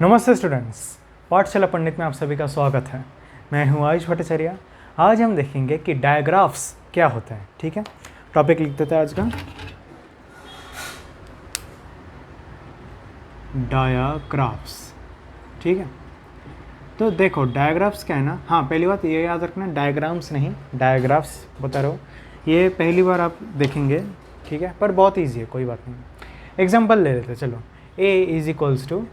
नमस्ते स्टूडेंट्स, पाठशाला पंडित में आप सभी का स्वागत है। मैं हूं आयुष भट्टाचार्य। आज हम देखेंगे कि डायग्राफ्स क्या होते हैं। ठीक है, टॉपिक लिख देते हैं आज का, डायग्राफ्स। ठीक है, तो देखो डायग्राफ्स क्या है ना। हाँ, पहली बात ये याद रखना, डायग्राम्स नहीं डायग्राफ्स बता रहा हूँ। ये पहली बार आप देखेंगे, ठीक है, पर बहुत ईजी है, कोई बात नहीं। एग्जाम्पल ले लेते हैं, चलो। a is equals to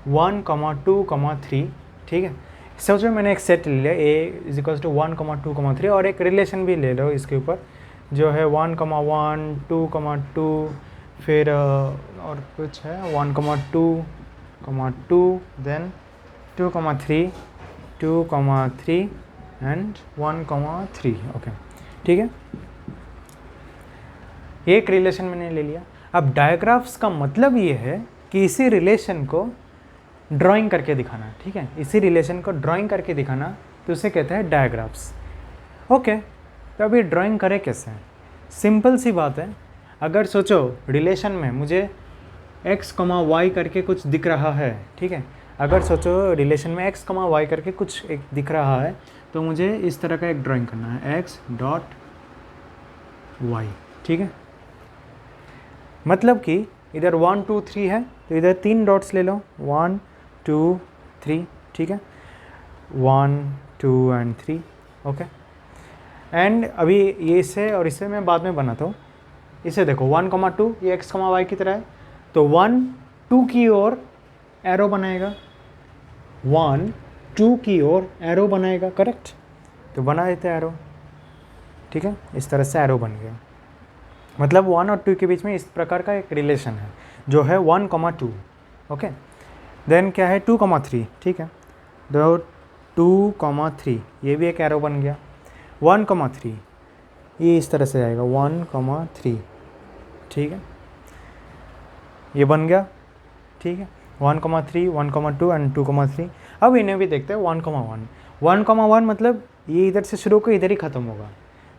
1, 2, 3। ठीक है, सोचो मैंने एक सेट ले लिया, a इज इक्वल्स टू 1, 2, 3, और एक रिलेशन भी ले लो इसके ऊपर, जो है 1, 1, 2, फिर और कुछ है 1, 2, देन 2, 3, 2, 3 एंड 1, 3। ओके, ठीक है, एक रिलेशन मैंने ले लिया। अब डायग्राफ्स का मतलब ये है कि इसी रिलेशन को ड्राइंग करके दिखाना। ठीक है, इसी रिलेशन को ड्राइंग करके दिखाना, तो उसे कहते हैं डायग्राफ्स। ओके, तो अभी ड्राइंग करें कैसे? सिंपल सी बात है। अगर सोचो रिलेशन में मुझे x, y करके कुछ दिख रहा है। ठीक है, अगर सोचो रिलेशन में x, y करके कुछ एक दिख रहा है, तो मुझे इस तरह का एक ड्राइंग करना है, x डॉट y। ठीक है, मतलब कि इधर 1, 2, 3 है, तो इधर 3 डॉट्स ले लो, 1, 2, 3। ठीक है, 1, 2 एंड 3। ओके, एंड अभी ये इसे और इसे मैं बाद में बनाता हूँ। इसे देखो 1, 2, ये x, y की तरह है, तो 1, 2 की ओर एरो बनाएगा, 1, 2 की ओर एरो बनाएगा, करेक्ट? तो बना देते हैं एरो। ठीक है, इस तरह से एरो बन गया, मतलब 1 और 2 के बीच में इस प्रकार का एक रिलेशन है, जो है 1, 2। ओके, देन क्या है 2, 3। ठीक है, तो 2, 3, ये भी एक एरो बन गया। 1, 3, ये इस तरह से आएगा, 1, 3। ठीक है, ये बन गया। ठीक है, 1, 3, 1, 2 एंड 2, 3। अब इन्हें भी देखते हैं, 1, 1। 1, 1 मतलब ये इधर से शुरू होकर इधर ही ख़त्म होगा,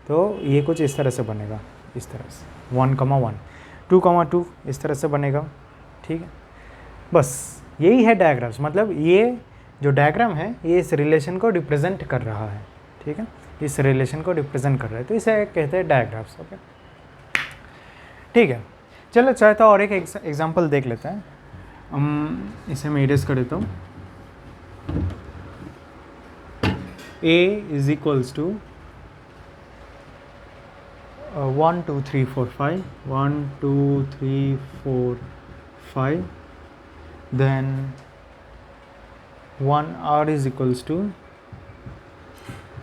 तो ये कुछ इस तरह से बनेगा, इस तरह से 1, 1, 2, 2 इस तरह से बनेगा। ठीक है, बस यही है डायग्राम्स। मतलब ये जो डायग्राम है ये इस रिलेशन को रिप्रेजेंट कर रहा है। ठीक है, इस रिलेशन को रिप्रेजेंट कर रहा है, तो इसे कहते हैं डायग्राफ्स। ओके, ठीक है, चलो चाहे तो और एक एग्जांपल देख लेते हैं। इसे मैं इरेज कर देता हूँ। a is equals to 1, 2, 3, 4, 5, 1, 2, 3, 4, 5, then 1 r is equals to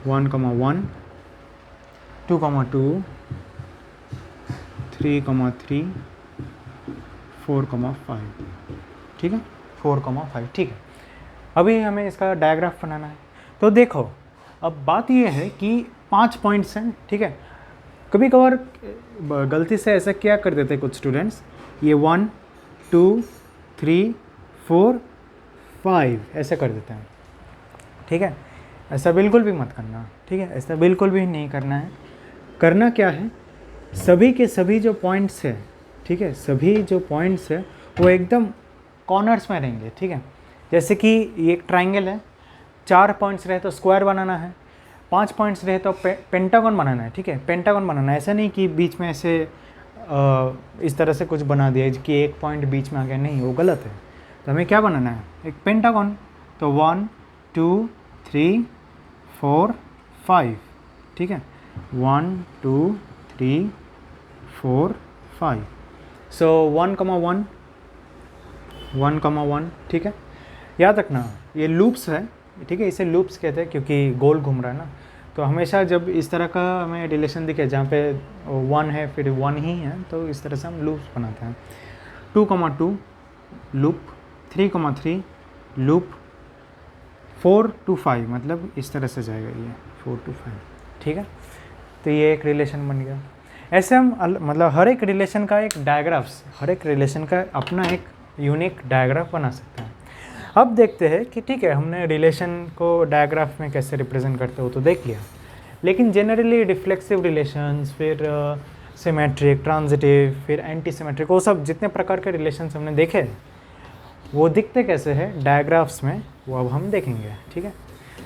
1, 1, 2, 2, 3, 3, 4, 5। ठीक है, 4, 5। ठीक है, अभी हमें इसका डायग्राफ बनाना है। तो देखो, अब बात यह है कि 5 पॉइंट्स हैं। ठीक है, कभी कभार गलती से ऐसा क्या कर देते हैं कुछ स्टूडेंट्स, ये 1, 2, 3, 4, 5 ऐसे कर देते हैं। ठीक है, ऐसा बिल्कुल भी मत करना। ठीक है, ऐसा बिल्कुल भी नहीं करना है। करना क्या है, सभी के सभी जो पॉइंट्स है, ठीक है, सभी जो पॉइंट्स है वो एकदम कॉर्नर्स में रहेंगे। ठीक है, जैसे कि ये एक ट्राइंगल है, 4 पॉइंट्स रहे तो स्क्वायर बनाना है, 5 पॉइंट्स रहे तो पेंटागन बनाना है। ठीक है, पेंटागन बनाना है, ऐसा नहीं कि बीच में ऐसे इस तरह से कुछ बना दिया कि एक पॉइंट बीच में आ गया, नहीं, वो गलत है। तो हमें क्या बनाना है, एक पेंटागन। तो 1, 2, 3, 4, 5। ठीक है, 1, 2, 3, 4, 5। सो 1, 1। ठीक है, याद रखना ये लूप्स है। ठीक है, इसे लूप्स कहते हैं क्योंकि गोल घूम रहा है ना। तो हमेशा जब इस तरह का हमें रिलेशन दिखे जहाँ पे 1 है फिर 1 ही है, तो इस तरह से हम लूप्स बनाते हैं। 2, 2 लूप, 3, 3 लूप, 4 to 5 मतलब इस तरह से जाएगा ये 4 to 5। ठीक है, तो ये एक रिलेशन बन गया। ऐसे हम मतलब हर एक रिलेशन का एक डायग्राफ्स, हर एक रिलेशन का अपना एक यूनिक डायग्राफ बना सकते हैं। अब देखते हैं कि ठीक है, हमने रिलेशन को डायग्राफ में कैसे रिप्रेजेंट करते हो तो देख लिया, लेकिन जनरली रिफ्लेक्सिव रिलेशंस, फिर सिमेट्रिक, ट्रांजिटिव, फिर एंटी सिमेट्रिक, वो सब जितने प्रकार के रिलेशंस हमने देखे, वो दिखते कैसे हैं डायग्राफ्स में, वो अब हम देखेंगे, ठीक है।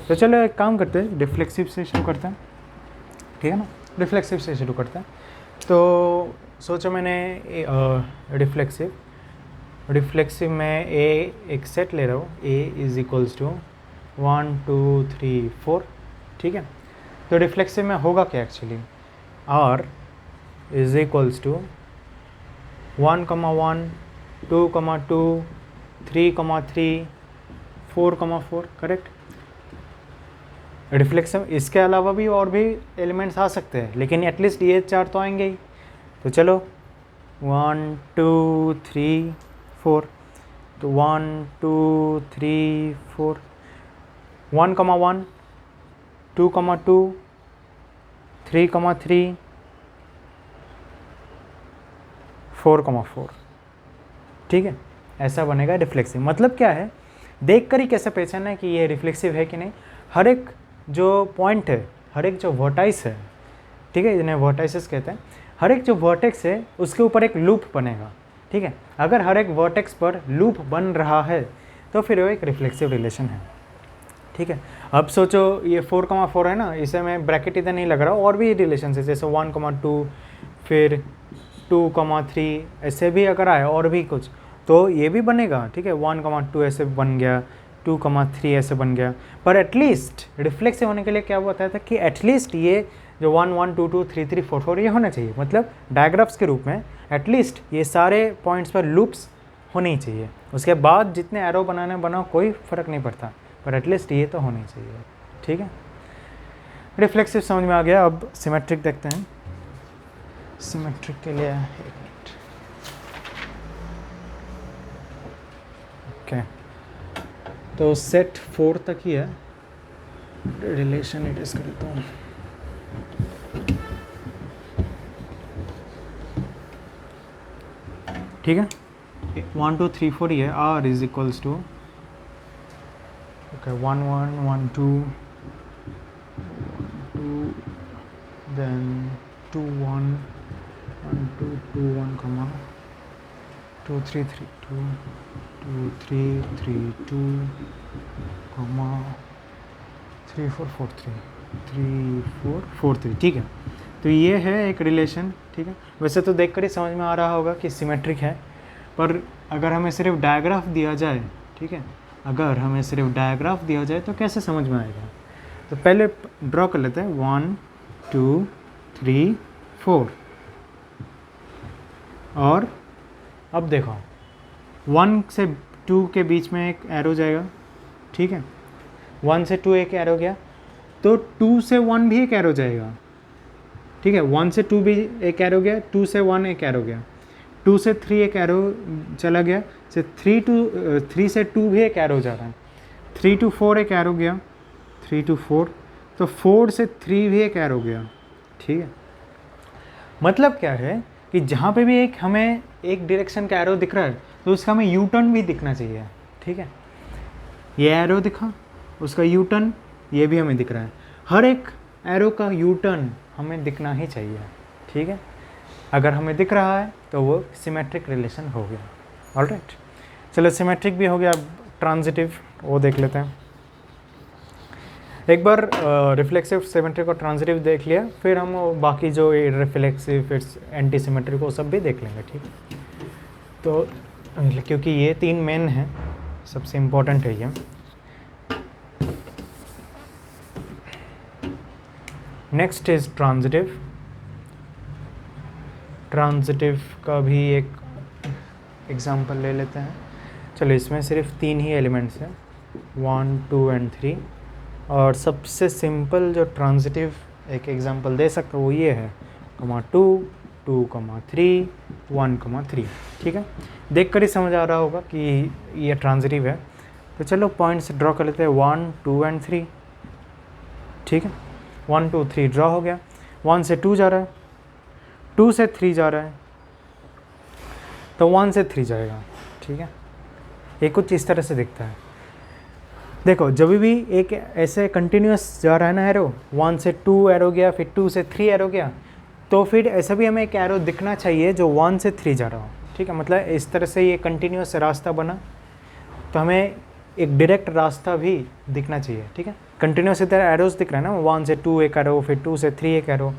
तो चलो एक काम करते हैं, रिफ्लेक्सिव से शुरू करते हैं, ठीक है ना। रिफ्लेक्सिव से शुरू करते हैं। तो सोचो मैंने रिफ्लेक्सिव में एक सेट ले रहा हूँ, ए इज़ इक्वल्स टू 1 2 3 4, ठीक है। तो रिफ्लेक्सिव में होगा क्या actually, R is equals to 1, 1, 2, 2, 3, 3, 4, 4, correct. Reflexive इसके अलावा भी और भी एलिमेंट्स आ सकते हैं, लेकिन एटलीस्ट ये 4 तो आएंगे ही। तो चलो 1 2 3 4, तो 1 2 3 4, 1, 1, 2, 2, 3, 3, 4, 4, ठीक है। ऐसा बनेगा रिफ्लेक्सिव। मतलब क्या है, देखकर ही कैसे पहचानना है कि ये रिफ्लेक्सिव है कि नहीं। हर एक जो पॉइंट है, हर एक जो वर्टाइस है, ठीक है, इन्हें वर्टाइसेस कहते हैं, हर एक जो वर्टेक्स है उसके ऊपर एक लूप बनेगा, ठीक है। अगर हर एक वर्टेक्स पर लूप बन रहा है तो फिर वो एक रिफ्लेक्सिव रिलेशन है, ठीक है। अब सोचो ये 4, 4 है ना, इसे मैं ब्रैकेट इधर नहीं लग रहा, और भी रिलेशन है जैसे 1, 2, फिर 2, 3, ऐसे भी अगर आए और भी कुछ तो ये भी बनेगा, ठीक है। 1, 2 ऐसे बन गया, 2, 3 ऐसे बन गया। पर एटलीस्ट रिफ्लेक्सिव होने के लिए क्या बताया था कि एटलीस्ट ये जो 1, 1, 2, 2, 3, 3, 4, 4 ये होना चाहिए। मतलब डायग्राफ्स के रूप में एटलीस्ट ये सारे पॉइंट्स पर लूप्स होनी चाहिए। उसके बाद जितने एरो बनाओ कोई फ़र्क नहीं पड़ता, पर एटलीस्ट ये तो होनी चाहिए, ठीक है। रिफ्लेक्सिव समझ में आ गया। अब सिमेट्रिक देखते हैं। सिमेट्रिक के लिए एक मिनट, ओके। तो सेट 4 तक ही है, रिलेशन एड्रेस कर देता हूँ। ठीक है, 1 2 3 4 ही है। R is equals to okay 1 1 1 2 2 then 2 1 1 2 2 1 comma 2 3 3 2 2 3 3 2 comma 3 4 4 3 3 4 4 3, ठीक है। तो ये है एक रिलेशन, ठीक है। वैसे तो देखकर ही समझ में आ रहा होगा कि सिमेट्रिक है, पर अगर हमें सिर्फ डायग्राफ दिया जाए, ठीक है, अगर हमें सिर्फ डायग्राफ दिया जाए तो कैसे समझ में आएगा। तो पहले ड्रॉ कर लेते हैं 1 2 3 4, और अब देखो 1 से 2 के बीच में एक एरो जाएगा, ठीक है। 1 से 2 एक एरो गया, तो 2 से 1 भी एक एरो जाएगा, ठीक है। 1 से 2 भी एक एरो गया, 2 से 1 एक एरो गया, 2 से 3 एक एरो चला गया, से 3 से 2 भी एक एरो जा रहा है, 3 to 4 एक एरो गया, 3 to 4, तो 4 से 3 भी एक एरो गया, ठीक है। मतलब क्या है कि जहाँ पे भी एक हमें एक डायरेक्शन का एरो दिख रहा है तो उसका हमें यू टर्न भी दिखना चाहिए, ठीक है। ये एरो दिखा, उसका यू टर्न ये भी हमें दिख रहा है, हर एक एरो का यू टर्न हमें दिखना ही चाहिए, ठीक है। अगर हमें दिख रहा है तो वो सिमेट्रिक रिलेशन हो गया। ऑलराइट, चलो सिमेट्रिक भी हो गया। अब ट्रांजिटिव वो देख लेते हैं। एक बार रिफ्लेक्सिव, सिमेट्रिक और ट्रांजिटिव देख लिया, फिर हम बाकी जो रिफ्लेक्सिव फिर एंटी सिमेट्रिक वो सब भी देख लेंगे, ठीक है। तो क्योंकि ये 3 मेन हैं, सबसे इम्पोर्टेंट है ये। Next is transitive. ट्रांजिटिव का भी एक एग्जांपल ले लेते हैं। चलो इसमें सिर्फ 3 ही एलिमेंट्स हैं, 1 2 एंड 3, और सबसे सिंपल जो ट्रांजिटिव एक एग्जांपल दे सकता हूँ वो ये है 2 2 3 1 3, ठीक है। देख कर ही समझ आ रहा होगा कि ये ट्रांजिटिव है। तो चलो पॉइंट्स ड्रॉ कर लेते हैं, 1 2 एंड 3, ठीक है। 1 2 3 ड्रॉ हो गया। 1 से 2 जा रहा है, 2 से 3 जा रहा है, तो 1 से 3 जाएगा, ठीक है। ये कुछ इस तरह से दिखता है। देखो जब भी एक ऐसे कंटिन्यूस जा रहा है ना एरो, 1 से 2 एरो गया, फिर 2 से 3 एरो गया, तो फिर ऐसा भी हमें एक एरो दिखना चाहिए जो 1 से 3 जा रहा हो, ठीक है। मतलब इस तरह से ये कंटिन्यूस रास्ता बना, तो हमें एक डायरेक्ट रास्ता भी दिखना चाहिए, ठीक है। कंटिन्यूस इधर एरोस दिख रहा है ना, 1 से 2 एक एरो, फिर 2 से 3 एक एरो,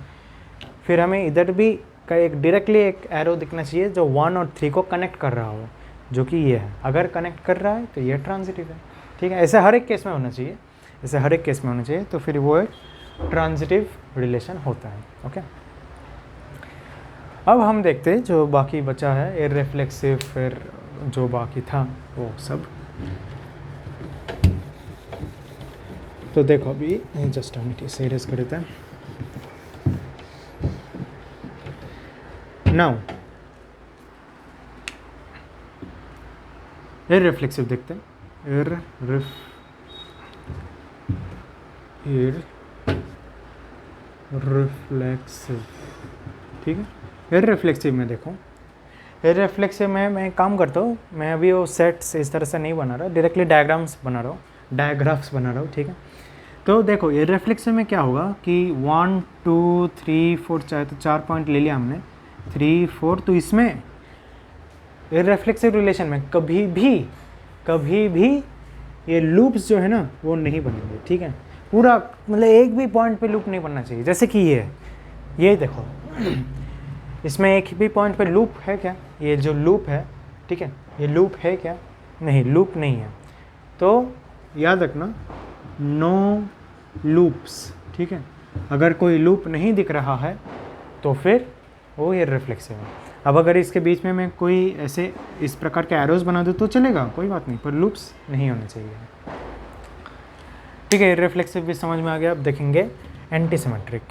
फिर हमें इधर भी का एक डायरेक्टली एक एरो दिखना चाहिए जो 1 और 3 को कनेक्ट कर रहा हो, जो कि ये है। अगर कनेक्ट कर रहा है तो ये ट्रांजिटिव है, ठीक है। ऐसे हर एक केस में होना चाहिए, ऐसे हर एक केस में होना चाहिए, तो फिर वो एक ट्रांजिटिव रिलेशन होता है, ओके। अब हम देखते हैं जो बाकी बचा है, इररिफ्लेक्सिव, फिर जो बाकी था वो सब। तो देखो अभी जस्ट हम इसे इरेज कर देते हैं। नाउ इररिफ्लेक्सिव देखते हैं। इररिफ्लेक्सिव, ठीक है। इररिफ्लेक्सिव में देखो, इररिफ्लेक्सिव में मैं काम करता हूँ, मैं अभी वो सेट्स इस तरह से नहीं बना रहा, डायरेक्टली डायग्राफ्स बना रहा हूँ, ठीक है। तो देखो इररिफ्लेक्सिव में क्या होगा कि 1 2 3 4 चाहे तो 4 पॉइंट ले लिया हमने, 3 4, तो इसमें इररिफ्लेक्सिव रिलेशन में कभी भी ये लूप्स जो है ना वो नहीं बनेंगे, ठीक है। पूरा मतलब एक भी पॉइंट पे लूप नहीं बनना चाहिए। जैसे कि ये देखो, इसमें एक भी पॉइंट पे लूप है क्या? ये जो लूप है, ठीक है, ये लूप है क्या? नहीं, लूप नहीं है। तो याद रखना, नो लूप्स, ठीक है। अगर कोई लूप नहीं दिख रहा है तो फिर वो इररिफ्लेक्सिव है। अब अगर इसके बीच में मैं कोई ऐसे इस प्रकार के एरोज बना दूँ तो चलेगा, कोई बात नहीं, पर लूप्स नहीं होने चाहिए, ठीक है। इररिफ्लेक्सिव भी समझ में आ गया। अब देखेंगे एंटीसिमेट्रिक।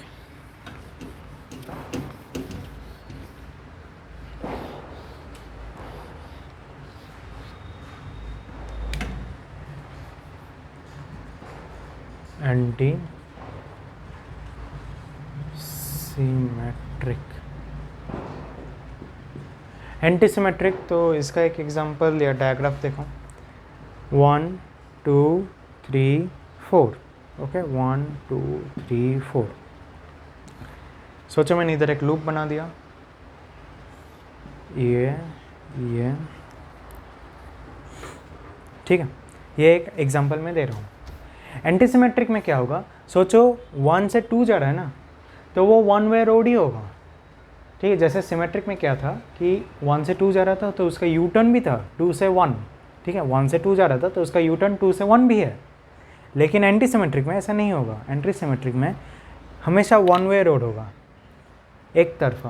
एंटीसिमेट्रिक तो इसका एक एग्जांपल या डायग्राफ देखो, 1 2 3 4, ओके, 1 2 3 4। सोचो मैंने इधर एक लूप बना दिया, ये ठीक है, ये एक एग्जांपल मैं दे रहा हूँ। एंटीसिमेट्रिक में क्या होगा, सोचो 1 से 2 जा रहा है ना, तो वो 1 वे रोड ही होगा, ठीक है। जैसे सिमेट्रिक में क्या था कि 1 से 2 जा रहा था तो उसका यू टर्न भी था 2 से 1, ठीक है। 1 से 2 जा रहा था तो उसका यू टर्न 2 से 1 भी है। लेकिन एंटीसिमेट्रिक में ऐसा नहीं होगा। एंटीसिमेट्रिक में हमेशा 1 वे रोड होगा, एक तरफा।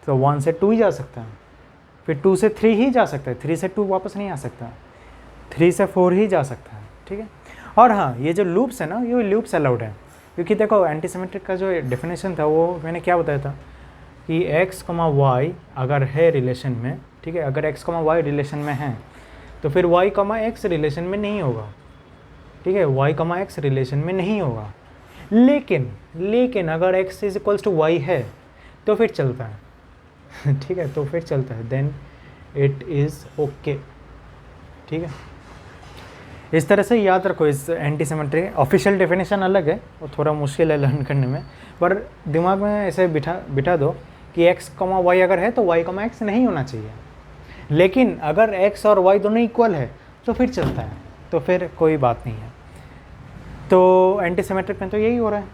तो 1 से 2 ही जा सकता है, फिर 2 से 3 ही जा सकता है, 3 से 2 वापस नहीं आ सकता, 3 से 4 ही जा सकता है, ठीक है। और हाँ, ये जो लूप्स है ना, ये लूप्स अलाउड है, क्योंकि देखो एंटीसिमेट्रिक का जो डेफिनेशन था वो मैंने क्या बताया था कि x, y अगर है रिलेशन में, ठीक है, अगर x, y रिलेशन में है तो फिर y, x रिलेशन में नहीं होगा, ठीक है, y, x रिलेशन में नहीं होगा। लेकिन अगर x is equals to y है तो फिर चलता है ठीक है, तो फिर चलता है, देन इट इज़ ओके, ठीक है। इस तरह से याद रखो। इस एंटीसिमेट्रिक ऑफिशियल डेफिनेशन अलग है, वो थोड़ा मुश्किल है लर्न करने में, पर दिमाग में ऐसे बिठा दो कि x, y अगर है तो y, x नहीं होना चाहिए। लेकिन अगर x और y दोनों इक्वल है तो फिर चलता है, तो फिर कोई बात नहीं है। तो एंटीसिमेट्रिक में तो यही हो रहा है,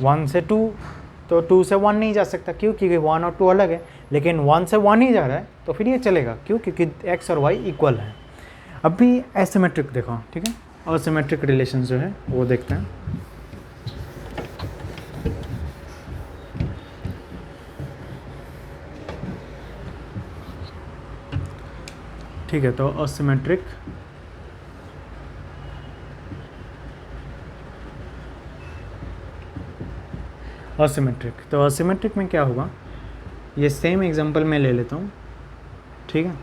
1 से 2, तो 2 से 1 नहीं जा सकता, क्यों? क्योंकि 1 और 2 अलग है। लेकिन 1 से 1 ही जा रहा है तो फिर ये चलेगा, क्यों? क्योंकि x और y इक्वल है। अभी एसिमेट्रिक देखो, ठीक है, असिमेट्रिक रिलेशन जो है वो देखते हैं। ठीक है, तो असिमेट्रिक तो असिमेट्रिक में क्या होगा, ये सेम एग्जांपल मैं ले लेता हूँ, ठीक है।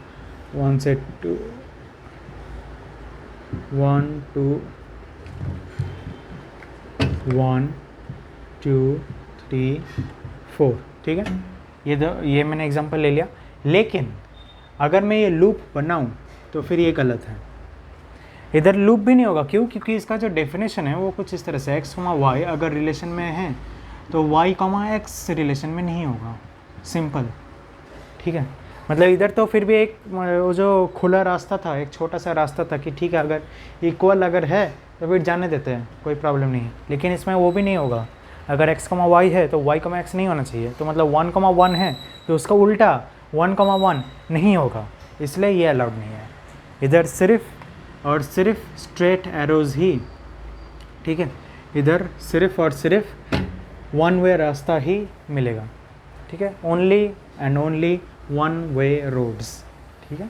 1 से 2, 1 2 1 2 3 4, ठीक है। ये मैंने एग्जांपल ले लिया। लेकिन अगर मैं ये लूप बनाऊँ तो फिर ये गलत है, इधर लूप भी नहीं होगा, क्यों? क्योंकि इसका जो डेफिनेशन है वो कुछ इस तरह से, x, y अगर रिलेशन में है तो y, x रिलेशन में नहीं होगा, सिंपल, ठीक है। मतलब इधर तो फिर भी एक वो जो खुला रास्ता था, एक छोटा सा रास्ता था कि ठीक है अगर इक्वल अगर है तो फिर जाने देते हैं, कोई प्रॉब्लम नहीं है। लेकिन इसमें वो भी नहीं होगा, अगर x, y है तो y, x नहीं होना चाहिए। तो मतलब 1, 1 है तो उसका उल्टा 1, 1 नहीं होगा, इसलिए ये अलाउड नहीं है। इधर सिर्फ और सिर्फ स्ट्रेट एरोज़ ही, ठीक है, इधर सिर्फ और सिर्फ वन वे रास्ता ही मिलेगा, ठीक है, only and only one way roads, ठीक है।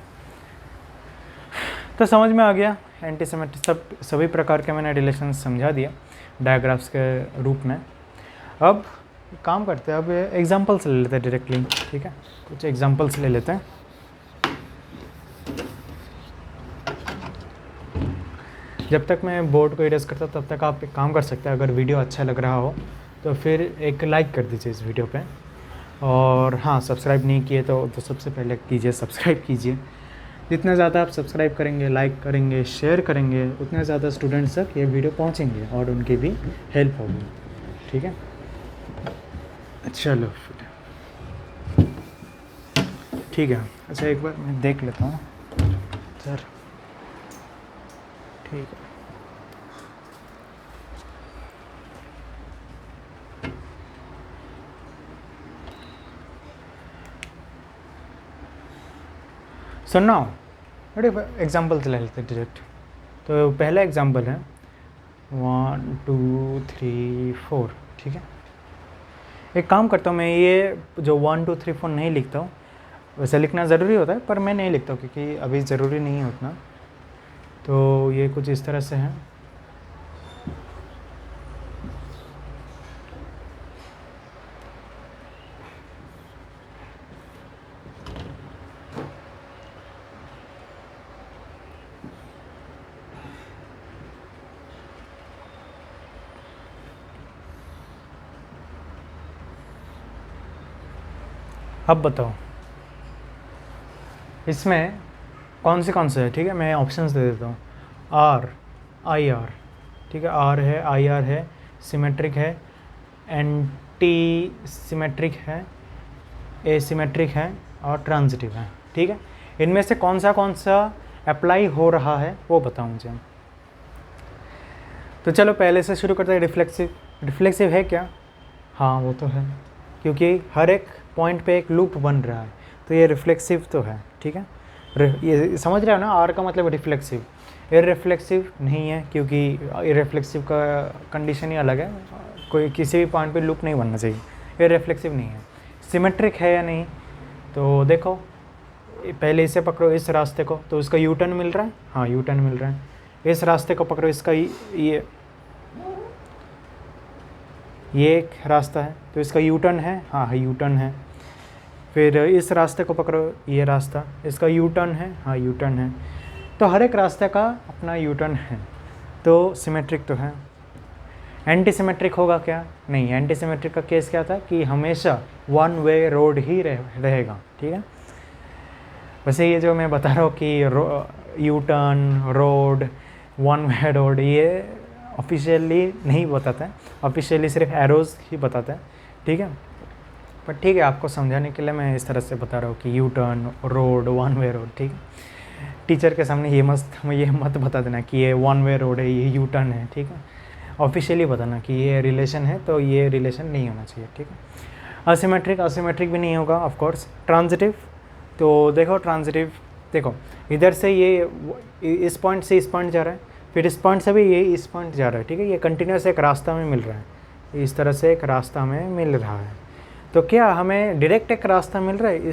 तो समझ में आ गया एंटीसेमेटिक सभी प्रकार के मैंने रिलेशन समझा दिया डायग्राफ्स के रूप में। अब काम करते हैं, अब एग्जांपल्स ले लेते हैं डायरेक्टली, ठीक है, कुछ एग्जांपल्स ले लेते हैं। जब तक मैं बोर्ड को इरेज करता तब तक आप एक काम कर सकते हैं, अगर वीडियो अच्छा लग रहा हो तो फिर एक लाइक कर दीजिए इस वीडियो पे, और हाँ सब्सक्राइब नहीं किए तो सबसे पहले कीजिए, सब्सक्राइब कीजिए। जितना ज़्यादा आप सब्सक्राइब करेंगे, लाइक करेंगे, शेयर करेंगे, उतने ज़्यादा स्टूडेंट्स तक ये वीडियो पहुँचेंगे और उनकी भी हेल्प होगी, ठीक है। चलो फिर ठीक है, अच्छा एक बार मैं देख लेता हूँ सर, ठीक है। सुनना अरे एग्जाम्पल ले लेते डायरेक्ट। तो पहला एग्जाम्पल है 1 2 3 4, ठीक है। एक काम करता हूँ, मैं ये जो 1 2 3 4 नहीं लिखता हूँ, वैसे लिखना ज़रूरी होता है पर मैं नहीं लिखता हूँ क्योंकि अभी ज़रूरी नहीं है उतना। तो ये कुछ इस तरह से है, अब बताओ इसमें कौन से है, ठीक है। मैं ऑप्शंस दे देता हूँ, आर आई आर, ठीक है, आर है, आई आर है, सिमेट्रिक है, एंटी सिमेट्रिक है, एसिमेट्रिक है और ट्रांजिटिव है, ठीक है। इनमें से कौन सा अप्लाई हो रहा है वो बताओ मुझे। तो चलो पहले से शुरू करते हैं। रिफ्लेक्सिव है क्या? हाँ वो तो है, क्योंकि हर एक पॉइंट पे एक लूप बन रहा है, तो ये रिफ्लेक्सिव तो है, ठीक है। ये समझ रहे हो ना, आर का मतलब रिफ्लेक्सिव। इररिफ्लेक्सिव नहीं है, क्योंकि इररिफ्लेक्सिव का कंडीशन ही अलग है, कोई किसी भी पॉइंट पे लूप नहीं बनना चाहिए। इररिफ्लेक्सिव नहीं है। सिमेट्रिक है या नहीं, तो देखो पहले इसे पकड़ो, इस रास्ते को, तो इसका यू टर्न मिल रहा है, हाँ यू टर्न मिल रहा है। इस रास्ते को पकड़ो, इसका ये एक रास्ता है तो इसका यू टर्न है, हाँ यू टर्न है। फिर इस रास्ते को पकड़ो, ये रास्ता, इसका यू टर्न है, हाँ यू टर्न है। तो हर एक रास्ते का अपना यू टर्न है, तो सिमेट्रिक तो है। एंटी सिमेट्रिक होगा क्या? नहीं, एंटी सिमेट्रिक का केस क्या था कि हमेशा वन वे रोड ही रहेगा, ठीक है। वैसे ये जो मैं बता रहा हूँ कि U turn, road, one way road, ये ऑफिशियली नहीं बताते हैं, ऑफिशियली सिर्फ एरोज़ ही बताते हैं, ठीक है। पर ठीक है, आपको समझाने के लिए मैं इस तरह से बता रहा हूँ कि U turn, road, one way road, ठीक है। टीचर के सामने ये मत बता देना कि ये वन वे रोड है, ये यू टर्न है, ठीक है। ऑफिशियली बताना कि ये रिलेशन है, तो ये रिलेशन नहीं होना चाहिए, ठीक है। असिमेट्रिक भी नहीं होगा ऑफ कोर्स। ट्रांजिटिव, तो देखो ट्रांजिटिव, देखो इधर से ये इस पॉइंट से इस पॉइंट जा रहा है, फिर इस पॉइंट से भी ये इस पॉइंट जा रहा है, ठीक है। ये कंटिन्यूस एक रास्ता में मिल रहा है, इस तरह से एक रास्ता में मिल रहा है। तो क्या हमें डायरेक्ट एक रास्ता मिल रहा है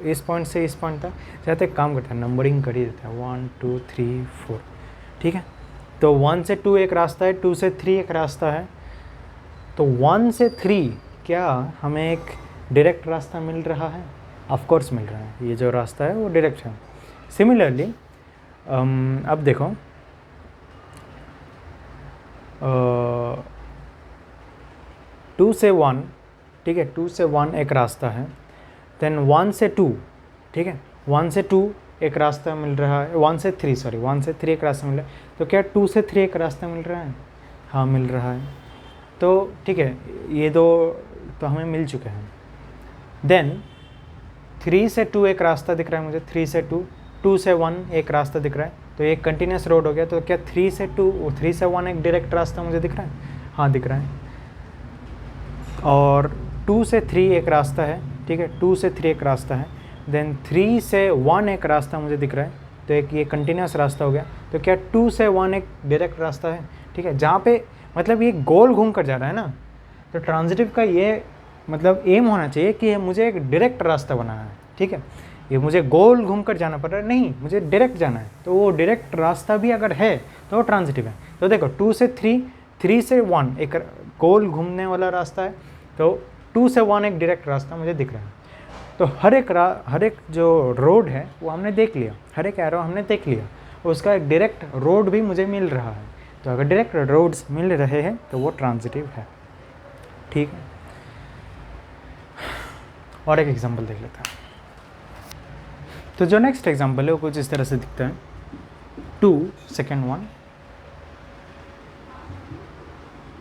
इस पॉइंट से इस पॉइंट तक? चाहते एक काम करते हैं, नंबरिंग कर ही देते हैं, 1 2 3 4, ठीक है। तो 1 से 2 एक रास्ता है, 2 से 3 एक रास्ता है, तो 1 से 3 क्या हमें एक डायरेक्ट रास्ता मिल रहा है? ऑफ कोर्स मिल रहा है, ये जो रास्ता है वो डायरेक्ट है। सिमिलरली अब देखो 2 से 1, ठीक है, 2 से 1 एक रास्ता है, देन 1 से 2, ठीक है, 1 से 2 एक रास्ता मिल रहा है, 1 से 3 एक रास्ता मिल रहा है। तो क्या 2 से 3 एक रास्ता मिल रहा है? हाँ मिल रहा है। तो ठीक है, ये दो तो हमें मिल चुके हैं। देन 3 से 2 एक रास्ता दिख रहा है मुझे, 3 से 2, 2 से 1 एक रास्ता दिख रहा है, तो ये कंटिन्यूस रोड हो गया। तो क्या 3 से 2, 3 से 1 एक डायरेक्ट रास्ता मुझे दिख रहा है? हाँ दिख रहा है। और 2 से 3 एक रास्ता है, ठीक है, 2 से 3 एक रास्ता है। देन 3 से 1 एक रास्ता मुझे दिख रहा है, तो एक ये कंटिन्यूस रास्ता हो गया। तो क्या 2 से 1 एक डायरेक्ट रास्ता है? ठीक है, जहाँ पे मतलब ये गोल घूम कर जा रहा है ना, तो ट्रांजिटिव का ये मतलब एम होना चाहिए कि मुझे एक डायरेक्ट रास्ता बनाना है। ठीक है, ये मुझे गोल घूम कर जाना पड़ रहा है, नहीं, मुझे डायरेक्ट जाना है। तो वो डायरेक्ट रास्ता भी अगर है तो वो ट्रांजिटिव है। तो देखो 2 से 3, 3 से 1 एक गोल घूमने वाला रास्ता है, तो 2 से 1 एक डायरेक्ट रास्ता मुझे दिख रहा है। तो हर एक जो रोड है वो हमने देख लिया, हर एक एरो हमने देख लिया, उसका एक डायरेक्ट रोड भी मुझे मिल रहा है। तो अगर डायरेक्ट रोड्स मिल रहे हैं तो वो ट्रांजिटिव है। ठीक है, और एक एग्जांपल देख लेते हैं। तो जो नेक्स्ट एग्जांपल है वो कुछ इस तरह से दिखता है। 2 सेकेंड 1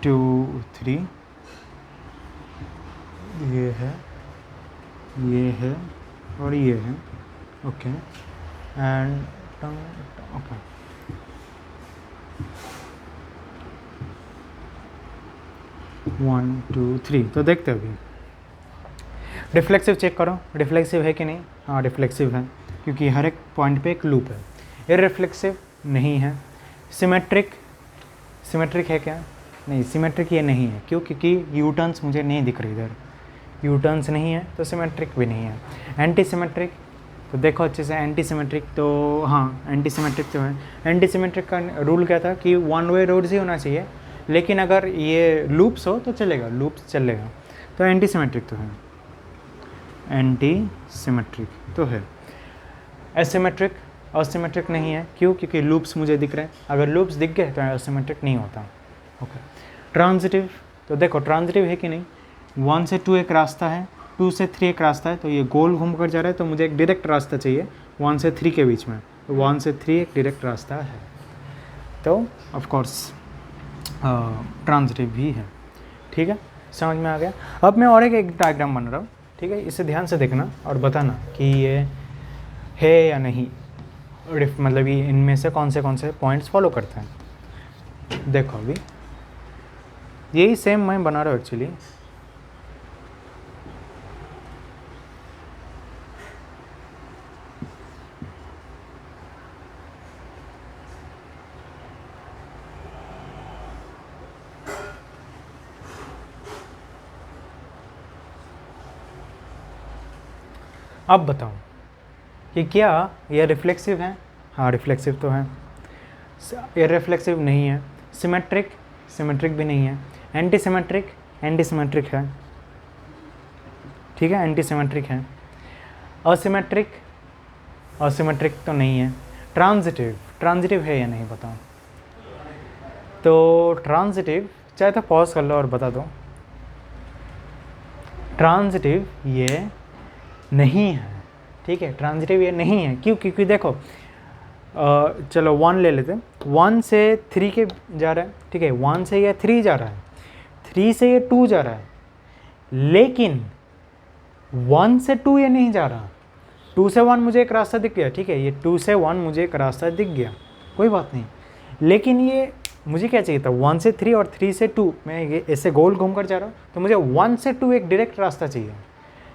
2 3, ये है और ये है, okay, and okay, one two three. तो देखते हैं अभी रिफ्लेक्सिव चेक करो, रिफ्लेक्सिव है कि नहीं। हाँ रिफ्लेक्सिव है, क्योंकि हर एक पॉइंट पे एक लूप है। इररिफ्लेक्सिव नहीं है। सिमेट्रिक है क्या? नहीं, सिमेट्रिक ये नहीं है। क्यों? क्योंकि यू टर्न्स मुझे नहीं दिख रही, इधर यू टर्न्स नहीं है, तो सिमेट्रिक भी नहीं है। एंटी सिमेट्रिक, तो देखो अच्छे से, एंटी सिमेट्रिक तो हाँ एंटी सिमेट्रिक तो है। एंटी सिमेट्रिक का रूल क्या था कि वन वे रोड्स ही होना चाहिए, लेकिन अगर ये लूप्स हो तो चलेगा, लूप्स चलेगा। तो एंटी सिमेट्रिक तो है, एंटी सिमेट्रिक तो है। एसिमेट्रिक, असिमेट्रिक नहीं है। क्यों? क्योंकि लूप्स मुझे दिख रहे हैं, अगर लूप्स दिख गए तो असिमेट्रिक नहीं होता। ओके। ट्रांजिटिव, तो देखो ट्रांजिटिव है कि नहीं। 1 से 2 एक रास्ता है, 2 से 3 एक रास्ता है, तो ये गोल घूम कर जा रहा है, तो मुझे एक डायरेक्ट रास्ता चाहिए 1 से 3 के बीच में। तो 1 से 3 एक डायरेक्ट रास्ता है, तो ऑफ कोर्स ट्रांजिटिव भी है। ठीक है, समझ में आ गया। अब मैं और एक डायग्राम बन रहा हूँ, ठीक है, इसे ध्यान से देखना और बताना कि ये है या नहीं, मतलब ये इनमें से कौन से पॉइंट्स फॉलो करते हैं। देखो अभी यही सेम मैं बना रहा हूँ एक्चुअली। अब बताओ कि क्या ये रिफ्लेक्सिव है? हाँ रिफ्लेक्सिव तो है। ये रिफ्लेक्सिव नहीं है। सिमेट्रिक भी नहीं है। एंटी सिमेट्रिक है, ठीक है, एंटी सिमेट्रिक है। असिमेट्रिक तो नहीं है। ट्रांजिटिव है या नहीं बताओ। तो ट्रांजिटिव, चाहे तो पॉज कर लो और बता दो। ट्रांजिटिव ये नहीं है, ठीक है, ट्रांजिटिव ये नहीं है। क्यों? क्योंकि देखो चलो 1 ले लेते हैं। 1 से 3 के जा रहा है, ठीक है, 1 से ये 3 जा रहा है, 3 से ये 2 जा रहा है, लेकिन 1 से 2 ये नहीं जा रहा। 2 से 1 मुझे एक रास्ता दिख गया, ठीक है, ये 2 से 1 मुझे एक रास्ता दिख गया, कोई बात नहीं, लेकिन ये मुझे क्या चाहिए था? 1 से 3 और 3 से 2, मैं ये ऐसे गोल घूम कर जा रहा हूँ, तो मुझे 1 से 2 एक डायरेक्ट रास्ता चाहिए,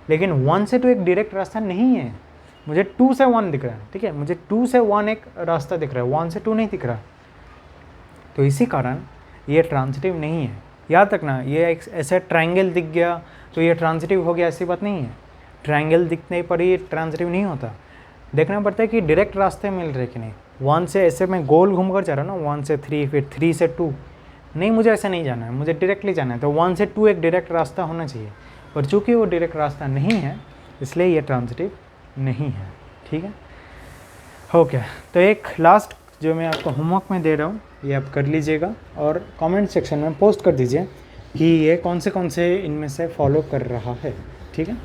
लेकिन 1 से 2 एक डायरेक्ट रास्ता नहीं है, मुझे 2 से 1 दिख रहा है, ठीक है, मुझे 2 से 1 एक रास्ता दिख रहा है, 1 से 2 नहीं दिख रहा। तो इसी कारण ये ट्रांजिटिव नहीं है। याद रखना, ये एक ऐसे ट्रायंगल दिख गया तो ये ट्रांजिटिव हो गया, ऐसी बात नहीं है। ट्रायंगल दिखने पर ये ट्रांजिटिव नहीं होता, देखना पड़ता है कि डायरेक्ट रास्ते मिल रहे कि नहीं। 1 से ऐसे मैं गोल घूम कर जा रहा हूँ ना, 1 से 3, फिर 3 से 2, नहीं, मुझे ऐसे नहीं जाना है, मुझे डायरेक्टली जाना है। तो 1 से 2 एक डायरेक्ट रास्ता होना चाहिए, और चूँकि वो डायरेक्ट रास्ता नहीं है, इसलिए ये ट्रांजिटिव नहीं है। ठीक है, हो गया। तो एक लास्ट जो मैं आपको होमवर्क में दे रहा हूँ, ये आप कर लीजिएगा और कमेंट सेक्शन में पोस्ट कर दीजिए कि ये कौन से इनमें से फॉलो कर रहा है। ठीक है,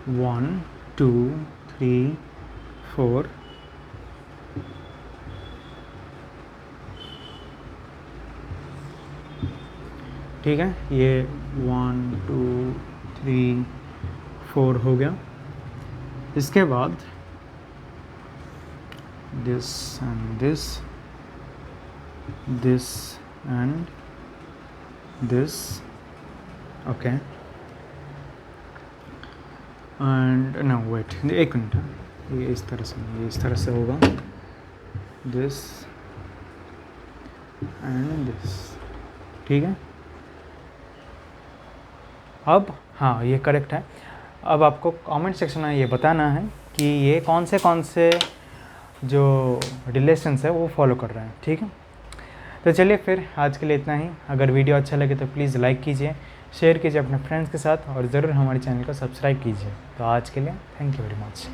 1 2 3 4 ठीक है, ये 1 2 3 4 हो गया। इसके बाद this and this, this and this, okay. And no wait, एक मिनट, ये इस तरह से, ये इस तरह से होगा, दिस एंड दिस, ठीक है। अब हाँ, ये करेक्ट है। अब आपको कमेंट सेक्शन में ये बताना है कि ये कौन से जो रिलेशंस है वो फॉलो कर रहे हैं, ठीक है। तो चलिए फिर आज के लिए इतना ही। अगर वीडियो अच्छा लगे तो प्लीज़ लाइक कीजिए, शेयर कीजिए अपने फ्रेंड्स के साथ और ज़रूर हमारे चैनल को सब्सक्राइब कीजिए। तो आज के लिए थैंक यू वेरी मच।